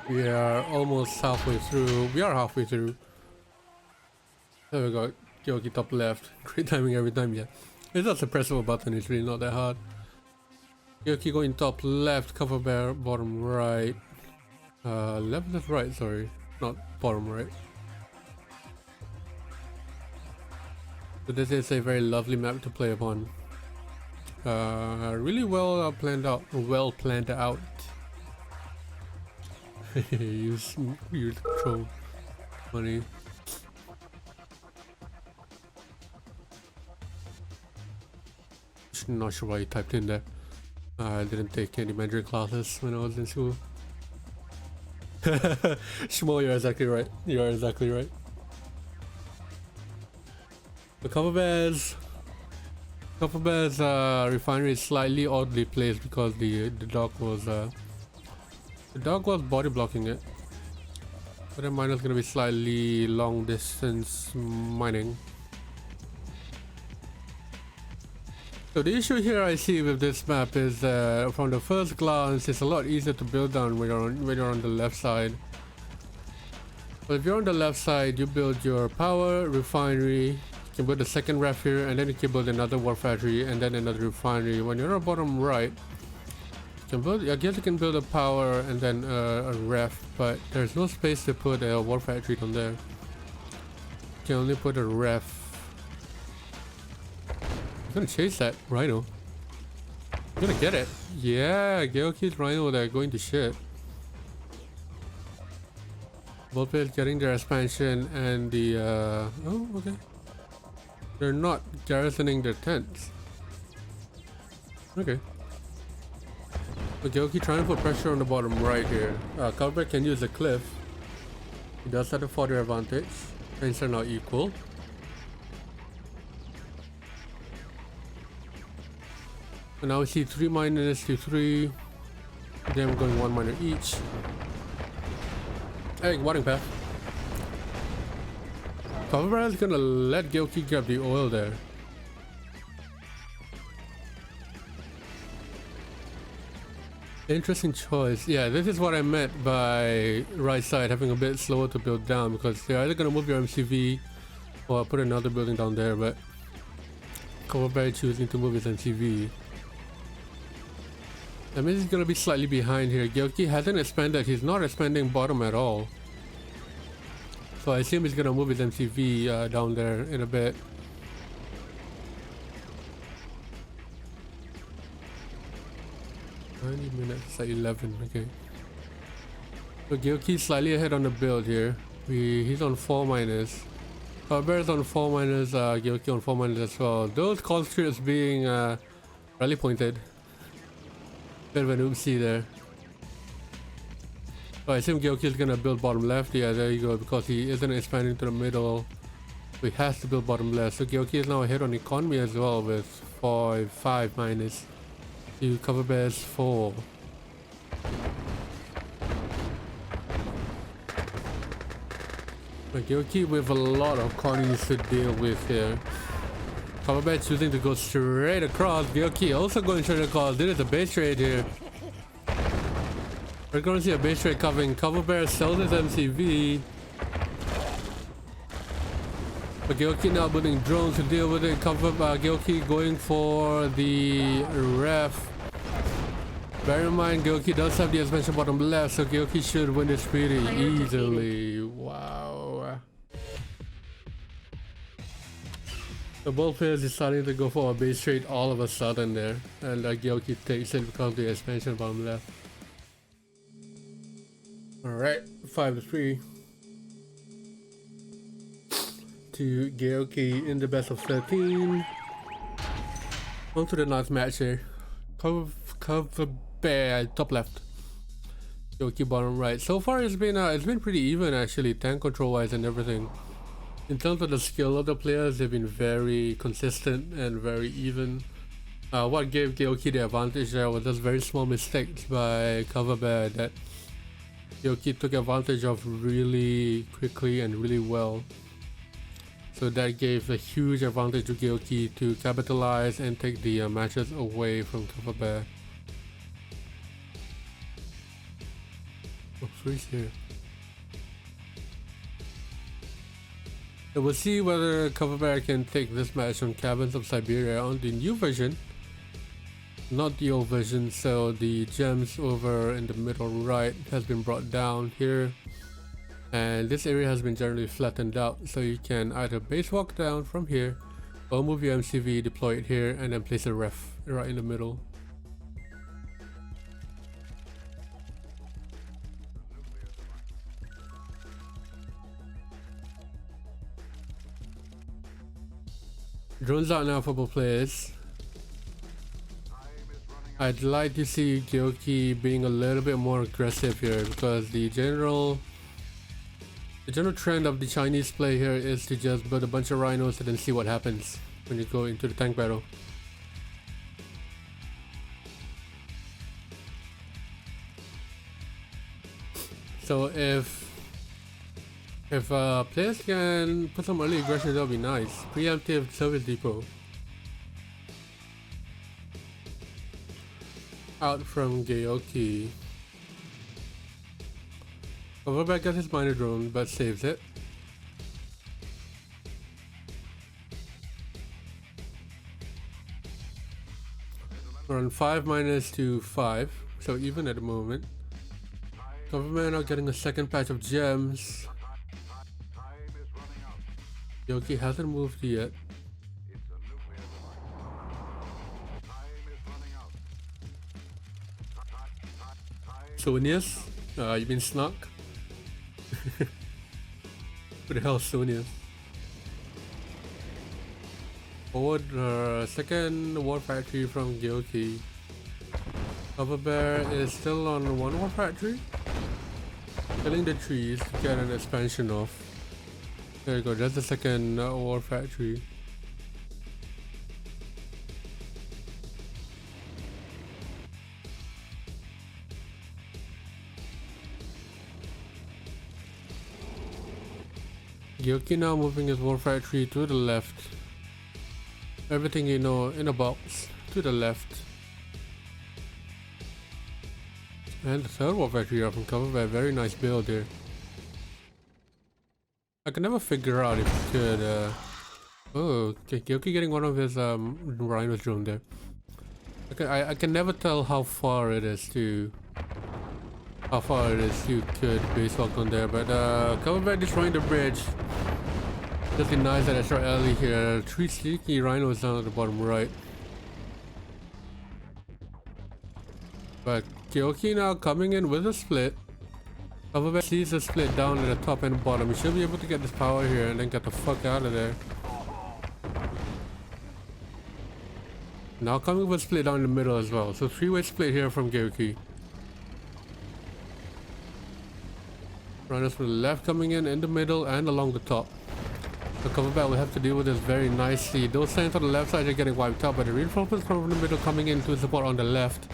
We are almost halfway through. We are halfway through. There we go. Gaoke top left. Great timing every time, yeah. It's not a pressable button, it's really not that hard. Gaoke going top left, Coverber bottom right. Left is right, sorry. Not bottom right. So this is a very lovely map to play upon. Really well planned out. Well planned out. use control money. Not sure why you typed in there. I didn't take any Mandarin classes when I was in school. Shmo, you're exactly right. You're exactly right. The Coverber's refinery is slightly oddly placed because the dog was body blocking it. But the miner's gonna be slightly long distance mining. So the issue here I see with this map is from the first glance it's a lot easier to build down when you're on the left side. But if you're on the left side, you build your power refinery, you can build a second ref here, and then you can build another war factory and then another refinery. When you're on the bottom right, you can build, I guess you can build a power and then a ref, but there's no space to put a war factory down there. You can only put a ref. I'm gonna chase that Rhino. I'm gonna get it. Yeah, Gaoke's Rhino, they're going to shit. Both players getting their expansion and the oh, okay. They're not garrisoning their tents. Okay. But Gaoke trying to put pressure on the bottom right here. Coverber can use the cliff. He does have a fodder advantage. Tents are not equal. And now we see 3 miners to 3. Then we're going 1 miner each. Hey, watering path. Coverber is gonna let Gaoke grab the oil there. Interesting choice. Yeah, this is what I meant by right side having a bit slower to build down, because they're either gonna move your MCV or put another building down there, but Coverber choosing to move his MCV. That means he's gonna be slightly behind here. Gaoke hasn't expanded. He's not expanding bottom at all. So I assume he's gonna move his MCV down there in a bit. Minutes at 11. Okay. So Gaoke's slightly ahead on the build here. He's on 4 miners. Coverber's on 4 miners. Gaoke on 4 miners as well. Those conscripts being rally pointed. Bit of an oopsie there. So I assume Gaoke is gonna build bottom left. Yeah, there you go. Because he isn't expanding to the middle, so he has to build bottom left. So Gaoke is now ahead on economy as well with 5 minus to Coverber's 4. Gaoke with a lot of corners to deal with here. Coverber choosing to go straight across. Gaoke also going straight across. This is a base trade here. We're going to see a base trade coming. Coverber sells his MCV. But Gaoke now building drones to deal with it. Gaoke going for the ref. Bear in mind, Gaoke does have the expansion bottom left, so Gaoke should win this pretty easily. Wow. So both players deciding to go for a base trade all of a sudden there. And Gaoke takes it because of the expansion bottom left. Alright, 5-3. To Gaoke in the best of 13. On to the last match here. Coverber top left. Gaoke bottom right. So far it's been pretty even actually, tank control wise and everything. In terms of the skill of the players, they've been very consistent and very even. What gave Gaoke the advantage there was just very small mistakes by Coverber that Gaoke took advantage of really quickly and really well. So that gave a huge advantage to Gaoke to capitalize and take the matches away from Coverber. Oh, freeze here. So we'll see whether Coverber can take this match on Cabins of Siberia on the new version, not the old version. So the gems over in the middle right has been brought down here. And this area has been generally flattened out, so you can either base walk down from here or move your MCV, deploy it here, and then place a ref right in the middle. Drones out now for both players. I'd like to see Gaoke being a little bit more aggressive here because the general trend of the Chinese play here is to just build a bunch of rhinos and then see what happens when you go into the tank battle. So if players can put some early aggression, that would be nice. Preemptive service depot. Out from Gaoke. Coverber gets his miner drone but saves it. We're on 5 minus to 5, so even at the moment. Coverber now getting a second patch of gems. Gaoke hasn't moved yet. Soonius? You mean Snuck? Who the hell is Soonius? Forward second war factory from Gaoke. Coverber is still on one war factory. Killing the trees to get an expansion off. There you go, that's the second war factory. Gaoke now moving his war factory to the left. Everything you know in a box to the left. And the third war factory up from Coverber, very nice build here. I can never figure out if he could oh, okay, Gaoke getting one of his rhinos drone there. I can never tell how far it is to you could base walk on there, but Coverber destroying the bridge. Just denies that extra alley here. 3 sneaky rhinos down at the bottom right. But Gaoke now coming in with a split. Coverber sees the split down at the top and bottom. He should be able to get this power here and then get the fuck out of there. Now coming with a split down in the middle as well. So 3-way split here from Gaoke. Runners from the left coming in the middle and along the top. So Coverber will have to deal with this very nicely. Those tanks on the left side are getting wiped out, but the reinforcements from the middle coming in to support on the left.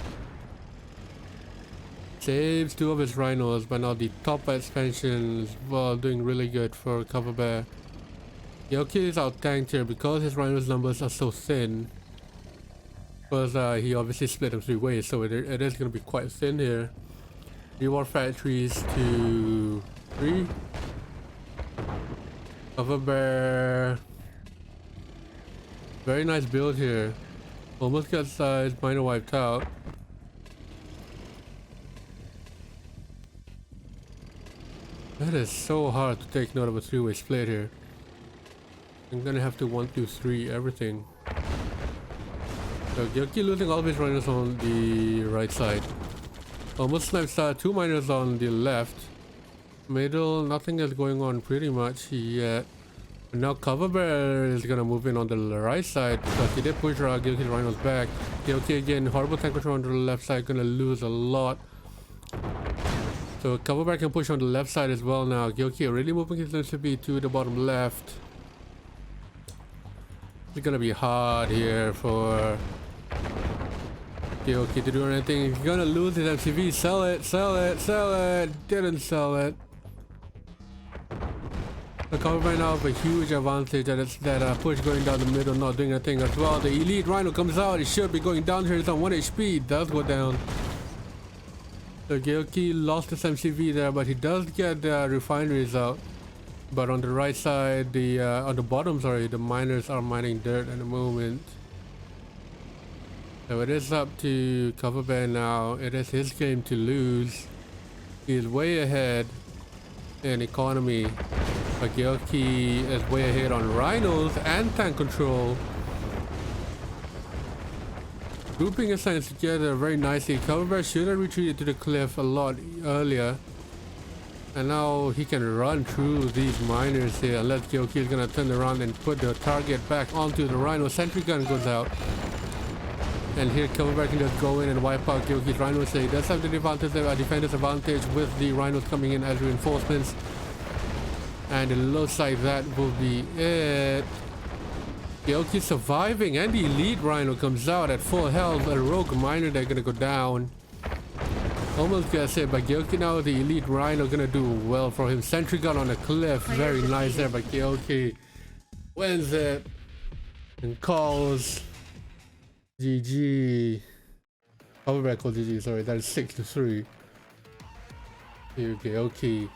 Saves 2 of his rhinos, but now the top expansion is well doing really good for Coverber. Gaoke is out tanked here because his rhinos numbers are so thin. Because he obviously split them 3 ways, so it is going to be quite thin here. 3 war factories to 3. Coverber. Very nice build here. Almost gets his minor wiped out. That is so hard to take note of a 3-way split here. I'm gonna have to 1, 2, 3 everything. So Gaoke losing all of his rhinos on the right side. Almost snipes 2 miners on the left. Middle, nothing is going on pretty much yet. And now Coverber is gonna move in on the right side because he did push Gaoke's rhinos back. Gaoke again, horrible tank control on the left side, gonna lose a lot. So Coverber can push on the left side as well now. Gaoke already moving his LCB to the bottom left. It's gonna be hard here for Gaoke to do anything. He's gonna lose his MCV. Sell it, sell it, sell it. Didn't sell it. The Coverber now have a huge advantage that push going down the middle, not doing anything as well. The elite rhino comes out. It should be going down here. It's on 1 HP. It does go down. So Gaoke lost his MCV there, but he does get the refineries out. But on the right side, on the bottom, sorry, the miners are mining dirt at the moment. So it is up to Coverber now. It is his game to lose. He is way ahead in economy. But Gaoke is way ahead on rhinos and tank control. Grouping his signs together very nicely. Coverber should have retreated to the cliff a lot earlier. And now he can run through these miners here unless Gaoke is gonna turn around and put the target back onto the rhino. Sentry gun goes out. And here Coverber can just go in and wipe out Gaoke's rhinos. So he does have the advantage, a defender's advantage with the rhinos coming in as reinforcements. And it looks like that will be it. Gaoke surviving and the elite rhino comes out at full health. A rogue miner, they're gonna go down. Almost gets hit, but Gaoke now, the elite rhino, gonna do well for him. Sentry gun on a cliff, very nice there, but Gaoke wins it and calls GG. Coverber calls GG, sorry, that is 6-3. Here, Gaoke.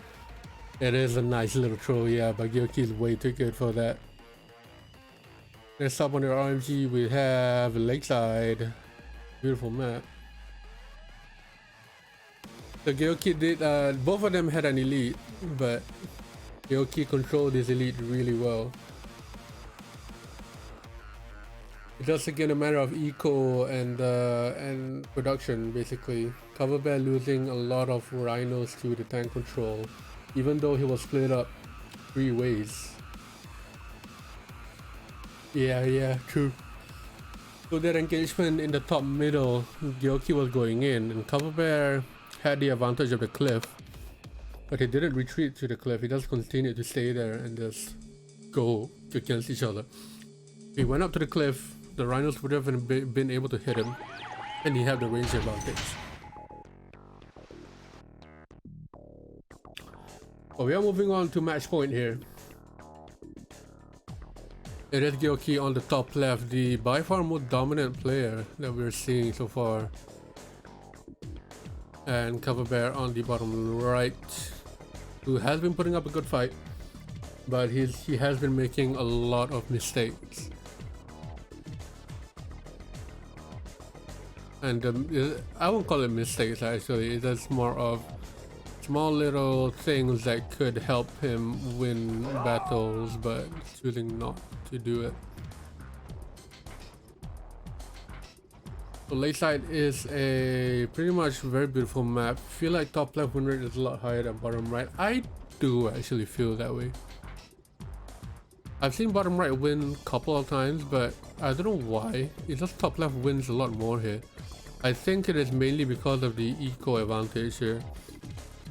It is a nice little throw, yeah, but Gaoke is way too good for that. Next up on the RMG, we have Lakeside. Beautiful map. So Gaoke did, both of them had an elite, but Gaoke controlled his elite really well. It's just again a matter of eco and production, basically. Coverber losing a lot of rhinos to the tank control, even though he was split up 3 ways. Yeah, true. So that engagement in the top middle, Gaoke was going in, and Coverber had the advantage of the cliff, but he didn't retreat to the cliff. He just continued to stay there and just go against each other. He went up to the cliff, the rhinos would have been able to hit him, and he had the range advantage. But we are moving on to match point here. It is Gaoke on the top left, the by far most dominant player that we're seeing so far. And Coverber on the bottom right, who has been putting up a good fight, but he has been making a lot of mistakes. And I won't call it mistakes actually, it's just more of small little things that could help him win battles, but choosing not to do it. So Lakeside is a pretty much very beautiful map. I feel like top left win rate is a lot higher than bottom right. I do actually feel that way. I've seen bottom right win a couple of times, but I don't know why. It's just top left wins a lot more here. I think it is mainly because of the eco advantage here.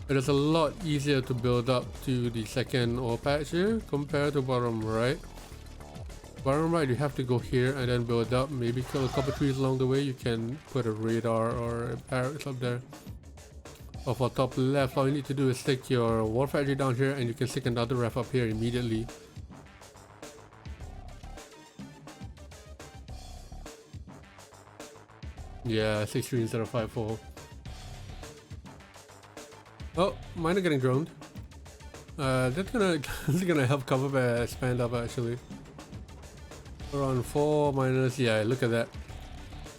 It is a lot easier to build up to the second ore patch here compared to bottom right. Bottom right, you have to go here and then build up, maybe kill a couple trees along the way. You can put a radar or a barracks up there. Or for top left, all you need to do is stick your war factory down here and you can stick another ref up here immediately. Yeah, 6-3 instead of 5-4. Oh, mine are getting droned. That's gonna help Coverber expand up actually. We're on 4 minus, yeah, look at that.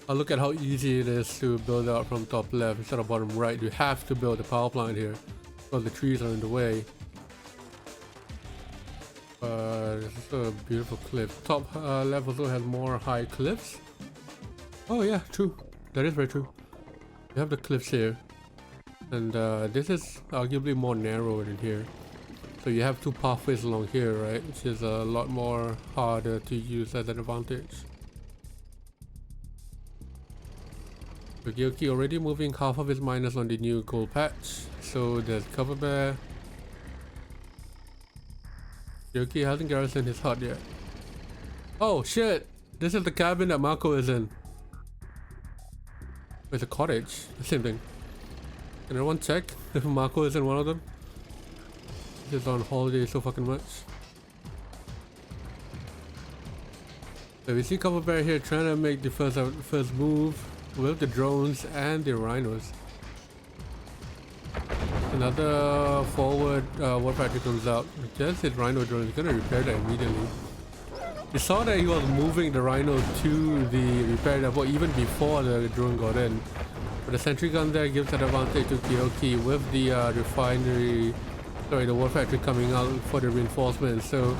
Look at how easy it is to build out from top left instead of bottom right. You have to build a power plant here because the trees are in the way. This is a beautiful cliff. Top left also has more high cliffs. Oh yeah, true. That is very true. You have the cliffs here. And this is arguably more narrow in here. So you have 2 pathways along here, right? Which is a lot more harder to use as an advantage. So Gaoke already moving half of his miners on the new gold patch. So there's Coverber. Gaoke hasn't garrisoned his hut yet. Oh shit! This is the cabin that Marco is in. It's a cottage. The same thing. Can everyone check if Marco is in one of them? He's on holiday so fucking much. So we see Coverber here trying to make the first move with the drones and the rhinos. Another forward war factory comes out. Just his rhino drone is gonna repair that immediately. We saw that he was moving the rhino to the repair depot even before the drone got in. But the sentry gun there gives that advantage to Gaoke with the the war factory coming out for the reinforcements. So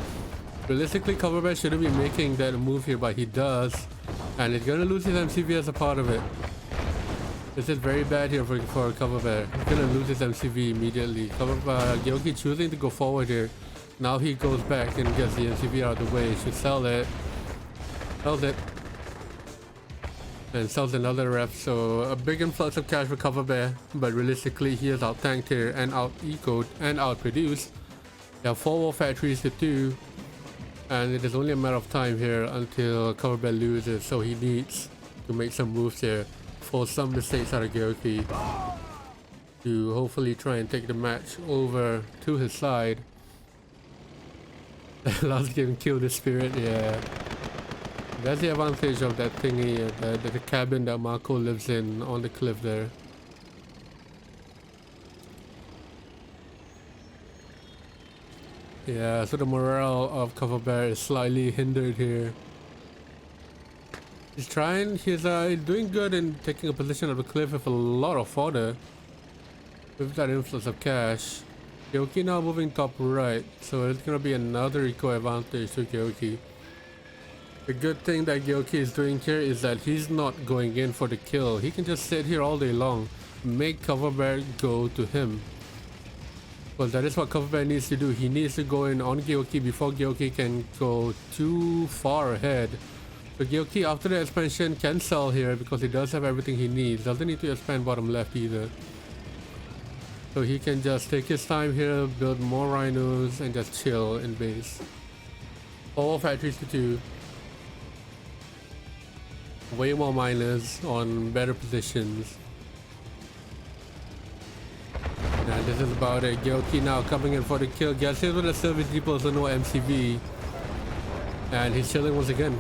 realistically, Coverber shouldn't be making that move here, but he does. And he's gonna lose his MCV as a part of it. This is very bad here for Coverber. He's gonna lose his MCV immediately. Gaoke choosing to go forward here. Now he goes back and gets the MCV out of the way. He should sell it. Sells it. And sells another ref. So a big influx of cash for Coverber. But realistically, he is out tanked here and out ecoed and out produced. There are 4 war factories to 2. And it is only a matter of time here until Coverber loses. So he needs to make some moves here. Force some mistakes out of Gaoke. To hopefully try and take the match over to his side. Last game killed the spirit, yeah. That's the advantage of that thingy, the cabin that Marco lives in on the cliff there. Yeah, so the morale of Coverber is slightly hindered here. He's doing good in taking a position on the cliff with a lot of fodder. With that influx of cash. Gaoke now moving top right, so it's gonna be another eco advantage to Gaoke. The good thing that Gaoke is doing here is that he's not going in for the kill. He can just sit here all day long, make Coverber go to him. Well, that is what Coverber needs to do. He needs to go in on Gaoke before Gaoke can go too far ahead. So Gaoke after the expansion can sell here because he does have everything he needs. Doesn't need to expand bottom left either. So he can just take his time here, build more rhinos, and just chill in base. 4 factories to 2. Way more miners on better positions. And this is about it. Gaoke now coming in for the kill. Gets hit with a service depot, so no MCV. And he's chilling once again.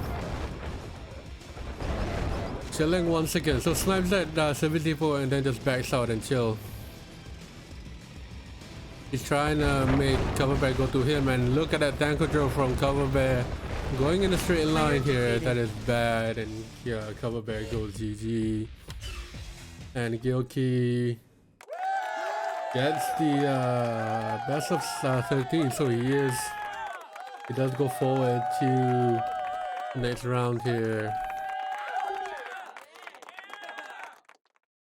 Chilling once again. So snipes that service depot and then just backs out and chill. He's trying to make Coverber go to him, and look at that tank control from Coverber going in a straight line here. That is bad, and yeah, Coverber goes GG. And Gaoke gets the best of 13, so he does go forward to the next round here.